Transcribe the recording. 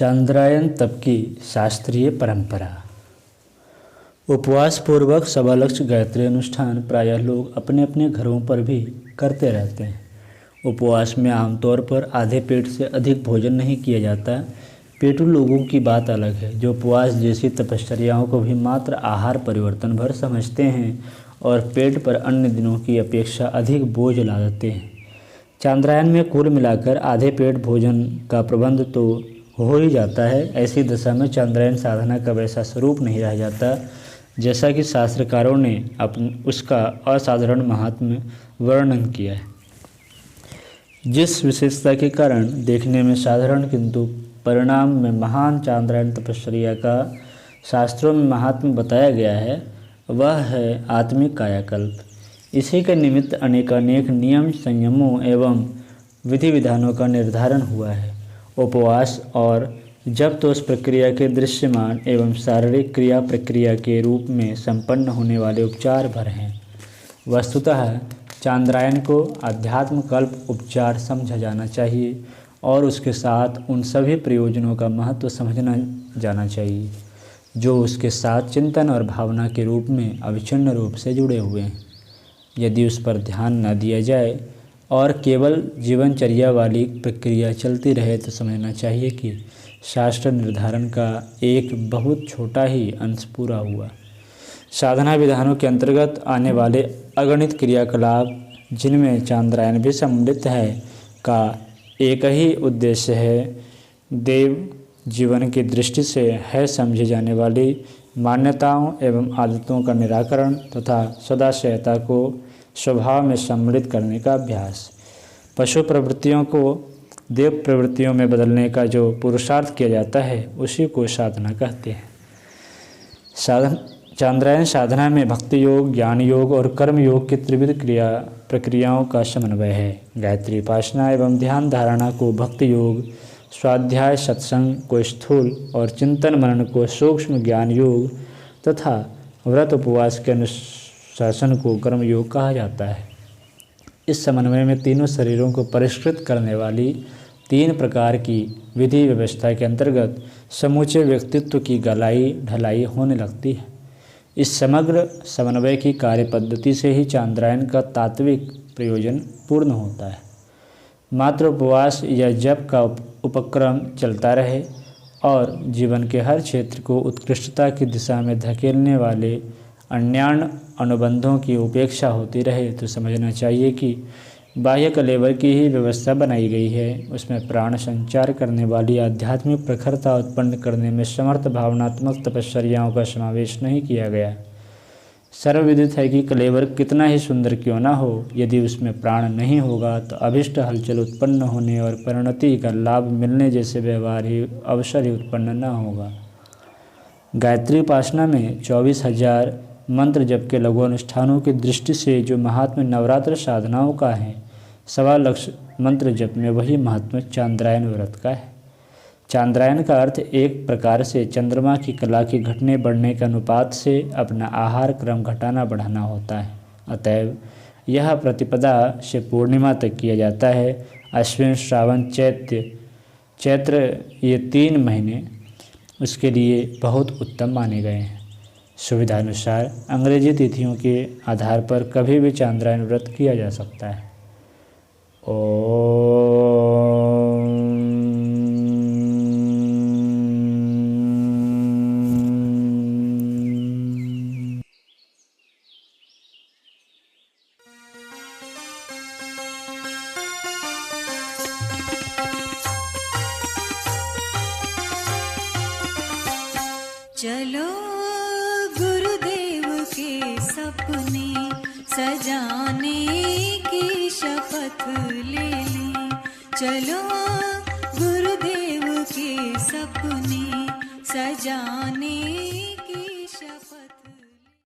चांद्रायन तप की शास्त्रीय परंपरा। उपवास पूर्वक सवालक्ष्य गायत्री अनुष्ठान प्रायः लोग अपने अपने घरों पर भी करते रहते हैं। उपवास में आमतौर पर आधे पेट से अधिक भोजन नहीं किया जाता। पेटू लोगों की बात अलग है, जो उपवास जैसी तपश्चर्याओं को भी मात्र आहार परिवर्तन भर समझते हैं और पेट पर अन्य दिनों की अपेक्षा अधिक बोझ ला देते हैं। चांद्रायन में कुल मिलाकर आधे पेट भोजन का प्रबंध तो हो ही जाता है। ऐसी दशा में चांद्रायन साधना का वैसा स्वरूप नहीं रह जाता जैसा कि शास्त्रकारों ने उसका असाधारण महात्म्य वर्णन किया है। जिस विशेषता के कारण देखने में साधारण किंतु परिणाम में महान चांद्रायन तपश्चर्या का शास्त्रों में महात्म्य बताया गया है, वह है आत्मिक कायाकल्प। इसी के निमित्त अनेकानेक नियम संयमों एवं विधि विधानों का निर्धारण हुआ है। उपवास और जब तो उस प्रक्रिया के दृश्यमान एवं शारीरिक क्रिया प्रक्रिया के रूप में संपन्न होने वाले उपचार भर हैं। वस्तुतः चांद्रायन को अध्यात्म कल्प उपचार समझा जाना चाहिए और उसके साथ उन सभी प्रयोजनों का महत्व समझना जाना चाहिए जो उसके साथ चिंतन और भावना के रूप में अविच्छिन्न रूप से जुड़े हुए हैं। यदि उस पर ध्यान न दिया जाए और केवल जीवनचर्या वाली प्रक्रिया चलती रहे तो समझना चाहिए कि शास्त्र निर्धारण का एक बहुत छोटा ही अंश पूरा हुआ। साधना विधानों के अंतर्गत आने वाले अगणित क्रियाकलाप, जिनमें चांद्रायन भी सम्मिलित है, का एक ही उद्देश्य है देव जीवन की दृष्टि से है समझे जाने वाली मान्यताओं एवं आदतों का निराकरण तथा सदाशयता को स्वभाव में सम्मिलित करने का अभ्यास। पशु प्रवृत्तियों को देव प्रवृत्तियों में बदलने का जो पुरुषार्थ किया जाता है उसी को साधना कहते हैं। चांद्रायन साधना में भक्ति योग, ज्ञान योग और कर्म योग की त्रिविध प्रक्रियाओं का समन्वय है। गायत्री उपासना एवं ध्यान धारणा को भक्ति योग, स्वाध्याय सत्संग को स्थूल और चिंतन मनन को सूक्ष्म ज्ञान योग तथा व्रत उपवास के अनुशासन को कर्म योग कहा जाता है। इस समन्वय में तीनों शरीरों को परिष्कृत करने वाली 3 प्रकार की विधि व्यवस्था के अंतर्गत समूचे व्यक्तित्व की गलाई ढलाई होने लगती है। इस समग्र समन्वय की कार्य पद्धति से ही चांद्रायन का तात्विक प्रयोजन पूर्ण होता है। मात्र उपवास या जप का उपक्रम चलता रहे और जीवन के हर क्षेत्र को उत्कृष्टता की दिशा में धकेलने वाले अन्यान्य अनुबंधों की उपेक्षा होती रहे तो समझना चाहिए कि बाह्य कलेवर की ही व्यवस्था बनाई गई है। उसमें प्राण संचार करने वाली आध्यात्मिक प्रखरता उत्पन्न करने में समर्थ भावनात्मक तपश्चर्याओं का समावेश नहीं किया गया। सर्वविदित है कि कलेवर कितना ही सुंदर क्यों न हो, यदि उसमें प्राण नहीं होगा तो अभिष्ट हलचल उत्पन्न होने और परिणति का लाभ मिलने जैसे व्यवहार ही अवसर ही उत्पन्न न होगा। गायत्री उपासना में 24,000 मंत्र जप के लघु अनुष्ठानों की दृष्टि से जो महात्म्य नवरात्र साधनाओं का है, 1.25 लाख मंत्र जप में वही महात्म्य चांद्रायन व्रत का है। चांद्रायन का अर्थ एक प्रकार से चंद्रमा की कला के घटने बढ़ने के अनुपात से अपना आहार क्रम घटाना बढ़ाना होता है। अतएव यह प्रतिपदा से पूर्णिमा तक किया जाता है। अश्विन, श्रावण, चैत्र ये 3 महीने उसके लिए बहुत उत्तम माने गए हैं। सुविधानुसार अंग्रेजी तिथियों के आधार पर कभी भी चांद्रायन व्रत किया जा सकता है। चलो गुरुदेव के सपने सजाने की शपथ ले लें। चलो गुरुदेव के सपने सजाने